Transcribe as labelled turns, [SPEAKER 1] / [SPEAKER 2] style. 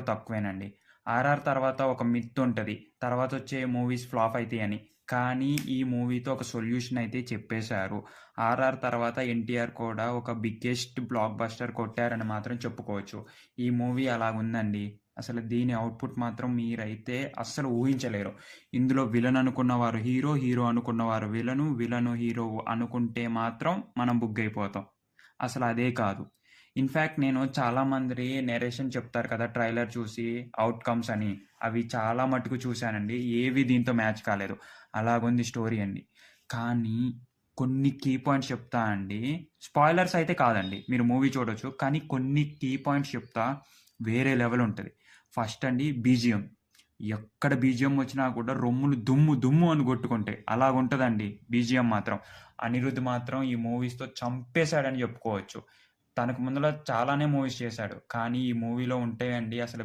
[SPEAKER 1] తక్కువేనండి. 'RR' తర్వాత ఒక myth ఉంటది. తర్వాతొచ్చే మూవీస్ ఫ్లాప్ అయితాయని. కానీ ఈ మూవీతో ఒక సొల్యూషన్ అయితే చెప్పేశారు. 'ఆర్ఆర్' తర్వాత 'ఎన్టీఆర్' కూడా ఒక బిగ్గెస్ట్ బ్లాక్ బస్టర్ కొట్టారని మాత్రం చెప్పుకోవచ్చు. ఈ మూవీ అలాగుందండి. అసలు దీని అవుట్‌పుట్ మాత్రం మీరైతే అస్సలు ఊహించలేరు. ఇందులో విలన్ అనుకున్నవారు హీరో, హీరో అనుకున్నవారు విలను, విలను హీరో అనుకుంటే మాత్రం మనం బుగ్గయిపోతాం. అసలదే కాదు. ఇన్‌ఫాక్ట్ నేను చాలామంది నరేషన్ చెప్తారు కదా! ట్రైలర్ చూసి ఔట్‌కమ్స్ అని. అవి చాలా మటుకు చూశానండి. ఏవి దీంతో మ్యాచ్ కాలేదు. అలాగుంది స్టోరీ అండి. కానీ కొన్ని కీ పాయింట్స్ చెప్తా అండి. స్పాయిలర్స్ అయితే కాదండి. మీరు మూవీ చూడొచ్చు. కానీ కొన్ని కీ పాయింట్స్ చెప్తా వేరే లెవెల్ ఉంటది. ఫస్ట్ అండి బీజీఎం. ఎక్కడ బీజీఎం వచ్చినా కూడా రొమ్ములు దుమ్ము దుమ్ము అని కొట్టుకుంటాయి. అలాగుంటదండి బీజీఎం మాత్రం. అనిరుద్ మాత్రం ఈ మూవీస్‌తో చంపేసాడని చెప్పుకోవచ్చు. తనకు ముందుల చాలానే మూవీస్ చేశాడు. కానీ ఈ మూవీలో ఉంటాయండి అసలు